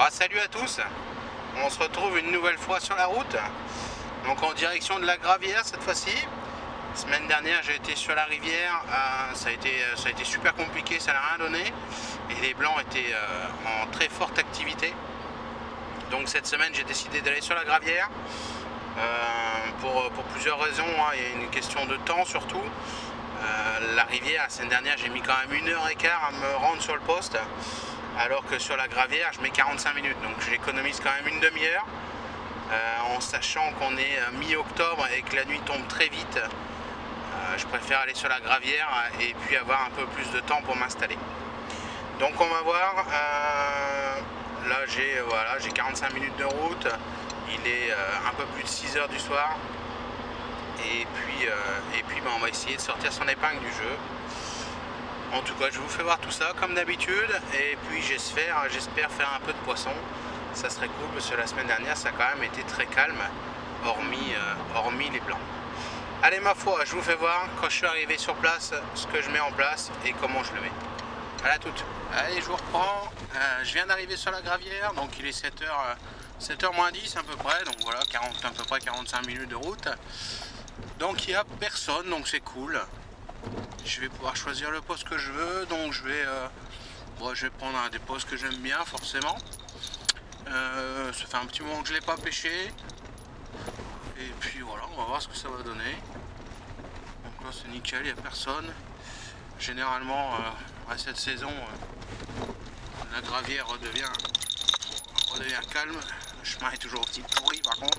Bon, salut à tous, on se retrouve une nouvelle fois sur la route, donc en direction de la Gravière cette fois-ci. Semaine dernière j'ai été sur la rivière, ça a été super compliqué, ça n'a rien donné et les blancs étaient en très forte activité. Donc cette semaine j'ai décidé d'aller sur la Gravière pour plusieurs raisons, hein. Il y a une question de temps surtout. La rivière, la semaine dernière j'ai mis quand même 1h15 à me rendre sur le poste, alors que sur la Gravière je mets 45 minutes, donc j'économise quand même une demi-heure, en sachant qu'on est mi-octobre et que la nuit tombe très vite. Je préfère aller sur la Gravière et puis avoir un peu plus de temps pour m'installer. Donc on va voir, là j'ai 45 minutes de route, il est un peu plus de 6 h du soir, et puis on va essayer de sortir son épingle du jeu. En tout cas, je vous fais voir tout ça comme d'habitude, et puis j'espère faire un peu de poisson. Ça serait cool parce que la semaine dernière ça a quand même été très calme, hormis les blancs. Allez, ma foi, je vous fais voir quand je suis arrivé sur place ce que je mets en place et comment je le mets. À la toute. Allez, je vous reprends. Je viens d'arriver sur la Gravière, donc il est 7h moins 10 à peu près, donc voilà, à peu près 45 minutes de route. Donc il n'y a personne, donc c'est cool. Je vais pouvoir choisir le poste que je veux, donc je vais prendre un des postes que j'aime bien forcément. Ça fait un petit moment que je ne l'ai pas pêché. Et puis voilà, on va voir ce que ça va donner. Donc là c'est nickel, il n'y a personne. Généralement à cette saison, la Gravière redevient calme. Le chemin est toujours petit pourri par contre.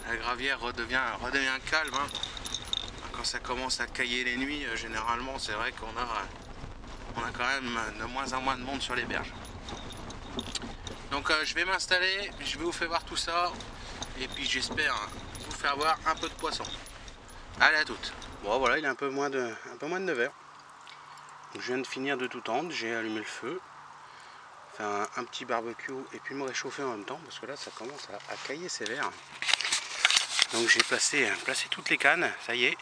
La Gravière redevient calme, hein. Quand ça commence à cailler les nuits, généralement c'est vrai qu'on a quand même de moins en moins de monde sur les berges. Donc je vais m'installer, je vais vous faire voir tout ça, et puis j'espère vous faire voir un peu de poisson. Allez, à toutes. Bon voilà, il est un peu moins de 9 h. Je viens de finir de tout tendre, j'ai allumé le feu, faire un petit barbecue et puis me réchauffer en même temps parce que là ça commence à cailler sévère. Donc j'ai placé toutes les cannes, ça y est.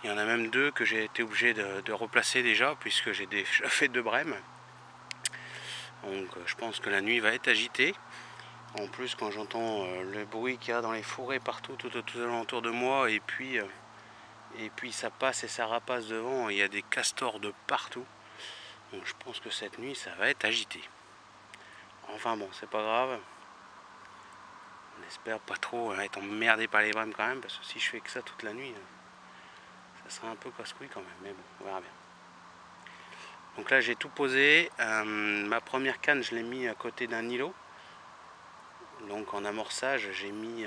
Il y en a même deux que j'ai été obligé de replacer déjà puisque j'ai déjà fait 2 brèmes. Donc je pense que la nuit va être agitée. En plus quand j'entends le bruit qu'il y a dans les forêts partout tout alentour de moi, et puis ça passe et ça rapace devant, il y a des castors de partout. Donc je pense que cette nuit ça va être agité. Enfin bon, c'est pas grave. On espère pas trop être emmerdé par les brèmes quand même, parce que si je fais que ça toute la nuit, ça sera un peu casse-couille quand même, mais bon, on verra bien. Donc là j'ai tout posé, ma première canne je l'ai mis à côté d'un îlot. Donc en amorçage j'ai mis,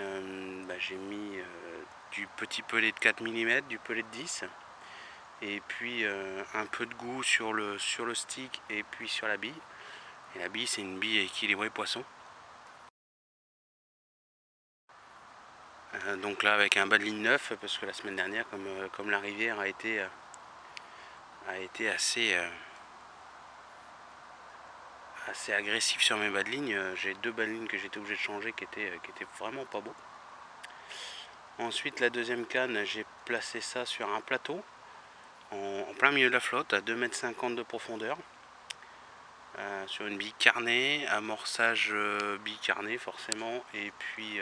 du petit pelet de 4 mm, du pelet de 10, et puis un peu de goût sur le stick et puis sur la bille. Et la bille c'est une bille équilibrée poisson. Donc là avec un bas de ligne 9, parce que la semaine dernière comme la rivière a été assez agressif sur mes bas de ligne, j'ai 2 bas de ligne que j'étais obligé de changer qui étaient vraiment pas beaux. Ensuite la deuxième canne, j'ai placé ça sur un plateau en plein milieu de la flotte à 2,50 m de profondeur, sur une bille carnée, amorçage bille carnée forcément, et puis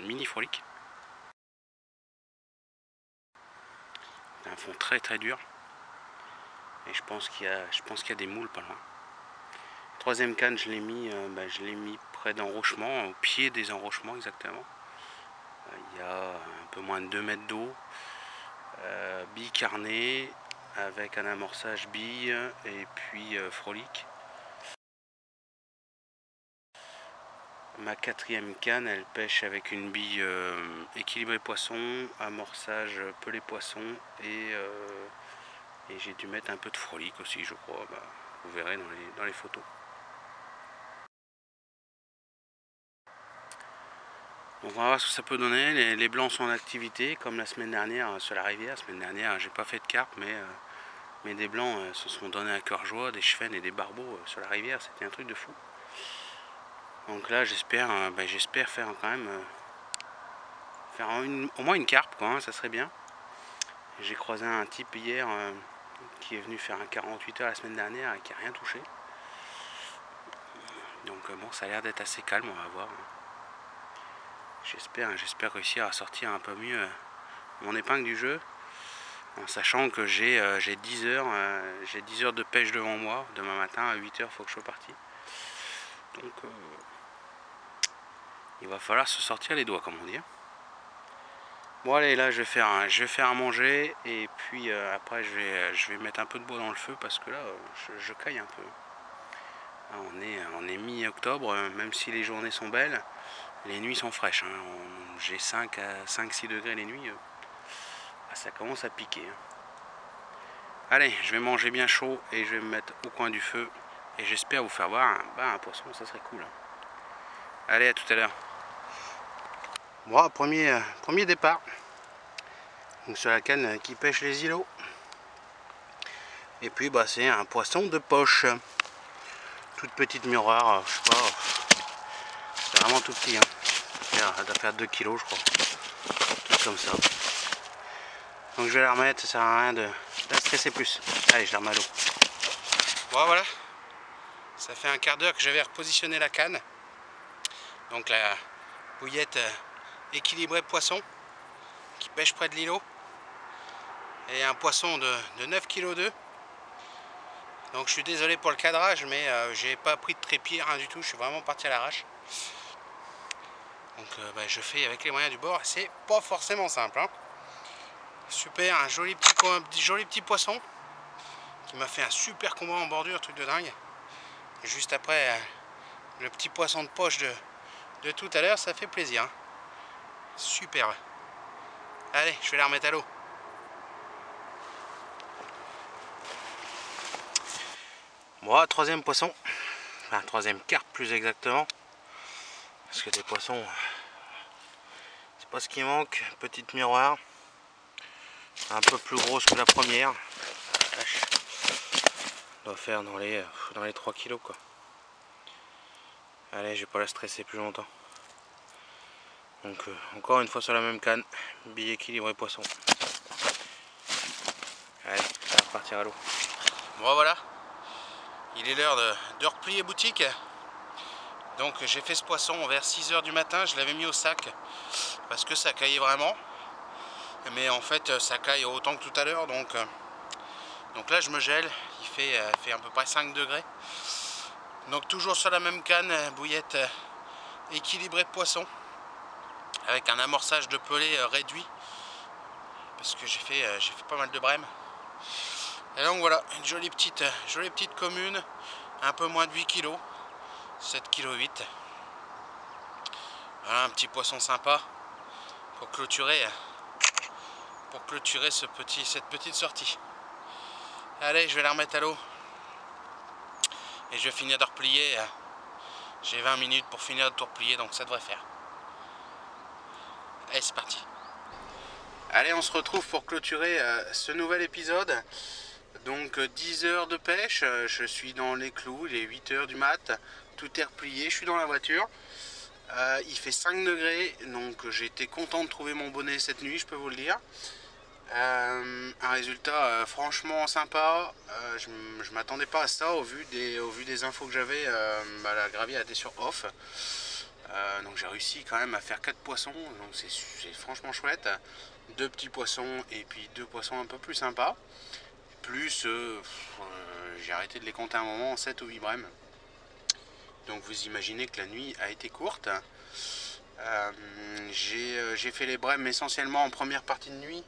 mini frolic. Un fond très très dur, et je pense qu'il y a des moules pas loin. Troisième canne, je l'ai mis près d'enrochements, au pied des enrochements exactement. Il y a un peu moins de 2 mètres d'eau, bille carnée avec un amorçage bille et puis frolic. Ma quatrième canne, elle pêche avec une bille équilibrée poisson, amorçage pelé poisson, et j'ai dû mettre un peu de frolic aussi, je crois. Vous verrez dans les photos. Donc on va voir ce que ça peut donner. Les blancs sont en activité comme la semaine dernière sur la rivière. La semaine dernière j'ai pas fait de carpe, mais des blancs se sont donnés à cœur joie, des chevènes et des barbeaux sur la rivière, c'était un truc de fou. Donc là j'espère faire quand même au moins une carpe quoi, hein, ça serait bien. J'ai croisé un type hier qui est venu faire un 48 heures la semaine dernière et qui a rien touché. Donc bon, ça a l'air d'être assez calme, on va voir. J'espère réussir à sortir un peu mieux mon épingle du jeu, en sachant que j'ai 10 heures, j'ai 10 heures de pêche devant moi. Demain matin à 8 heures, il faut que je sois parti. Donc il va falloir se sortir les doigts, comme on dit. Bon allez, là je vais faire à manger, et puis après je vais mettre un peu de bois dans le feu, parce que là je caille un peu. Là, on est mi-octobre, même si les journées sont belles, les nuits sont fraîches. Hein. J'ai 5-6 degrés les nuits. Ça commence à piquer. Allez, je vais manger bien chaud et je vais me mettre au coin du feu. Et j'espère vous faire voir un poisson, ça serait cool. Allez, à tout à l'heure. Bon, premier départ. Donc sur la canne qui pêche les îlots. Et puis bah c'est un poisson de poche. Toute petite miroir, je sais pas. C'est vraiment tout petit. Hein. Elle doit faire 2 kg je crois. Tout comme ça. Donc je vais la remettre, ça sert à rien de la stresser plus. Allez, je la remets à l'eau. Bon voilà. Ça fait un quart d'heure que j'avais repositionné la canne. Donc la bouillette équilibrée poisson qui pêche près de l'îlot. Et un poisson de 9 kg 2. Donc je suis désolé pour le cadrage, mais j'ai pas pris de trépied, rien du tout, je suis vraiment parti à l'arrache. Donc je fais avec les moyens du bord, c'est pas forcément simple. Hein. Super, un joli petit poisson qui m'a fait un super combat en bordure, truc de dingue. Et juste après, le petit poisson de poche de tout à l'heure, ça fait plaisir. Hein. Super. Allez, je vais la remettre à l'eau. Bon, troisième poisson, enfin troisième carpe plus exactement, parce que des poissons, c'est pas ce qui manque. Petite miroir, un peu plus grosse que la première. On doit faire dans les 3 kilos quoi. Allez, je vais pas la stresser plus longtemps. Donc encore une fois sur la même canne, billet équilibré poisson. Allez, ça va repartir à l'eau. Bon voilà, il est l'heure de replier boutique. Donc j'ai fait ce poisson vers 6 h du matin, je l'avais mis au sac parce que ça caillait vraiment. Mais en fait ça caille autant que tout à l'heure, donc là je me gèle, il fait à peu près 5 degrés. Donc toujours sur la même canne, bouillette équilibrée poisson, avec un amorçage de pelé réduit, parce que j'ai fait pas mal de brèmes. Et donc voilà, une jolie petite commune, un peu moins de 8 kg, 7 kg 8. Voilà un petit poisson sympa pour clôturer cette petite sortie. Allez, je vais la remettre à l'eau et je vais finir de replier. J'ai 20 minutes pour finir de tout replier, donc ça devrait faire. Allez, c'est parti. Allez, on se retrouve pour clôturer ce nouvel épisode. Donc 10 heures de pêche, je suis dans les clous, il est 8 h du mat, tout est replié, je suis dans la voiture. Il fait 5 degrés, donc j'ai été content de trouver mon bonnet cette nuit, je peux vous le dire. Un résultat franchement sympa, je m'attendais pas à ça au vu des infos que j'avais. La gravière était sur off, donc j'ai réussi quand même à faire 4 poissons, donc c'est franchement chouette. 2 petits poissons et puis 2 poissons un peu plus sympas, plus j'ai arrêté de les compter un moment, 7 ou 8 brèmes. Donc vous imaginez que la nuit a été courte. J'ai fait les brèmes essentiellement en première partie de nuit.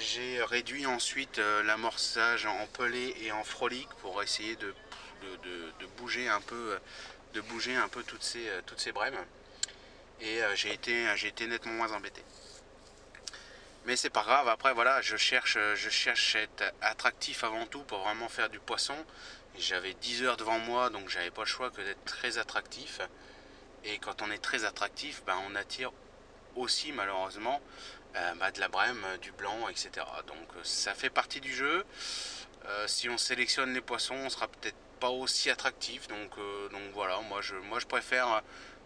J'ai réduit ensuite l'amorçage en pelé et en frolic pour essayer de bouger un peu, toutes ces brèmes. Et j'ai été nettement moins embêté. Mais c'est pas grave, après voilà, je cherche à être attractif avant tout pour vraiment faire du poisson. J'avais 10 heures devant moi, donc j'avais pas le choix que d'être très attractif. Et quand on est très attractif, on attire aussi malheureusement de la brème, du blanc, etc. Donc ça fait partie du jeu. Si on sélectionne les poissons, on sera peut-être pas aussi attractif. Donc voilà, moi je préfère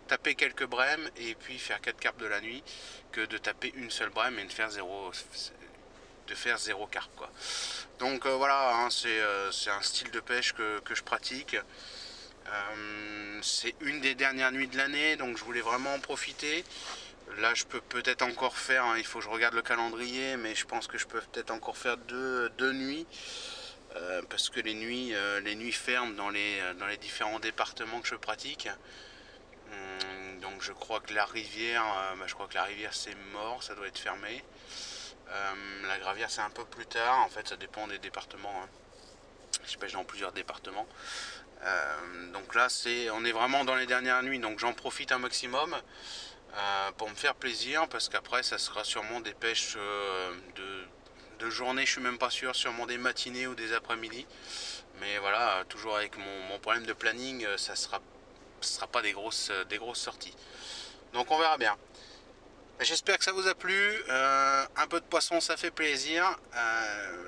taper quelques brèmes et puis faire 4 carpes de la nuit que de taper une seule brème et de faire zéro carpe quoi. Donc voilà, hein, c'est un style de pêche que je pratique. C'est une des dernières nuits de l'année, donc je voulais vraiment en profiter. Là, je peux peut-être encore faire, hein, il faut que je regarde le calendrier, mais je pense que je peux peut-être encore faire deux nuits. Parce que les nuits ferment dans les différents départements que je pratique. Donc je crois que la rivière, c'est mort, ça doit être fermé. La Gravière c'est un peu plus tard, en fait ça dépend des départements. Hein. Je pêche dans plusieurs départements. Donc là on est vraiment dans les dernières nuits, donc j'en profite un maximum pour me faire plaisir, parce qu'après ça sera sûrement des pêches de journée, je suis même pas sûr, sûrement des matinées ou des après-midi. Mais voilà, toujours avec mon problème de planning, ce sera pas des grosses sorties. Donc on verra bien. J'espère que ça vous a plu. Un peu de poisson, ça fait plaisir.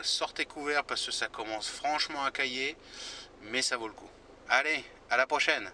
Sortez couverts parce que ça commence franchement à cailler, mais ça vaut le coup. Allez, à la prochaine.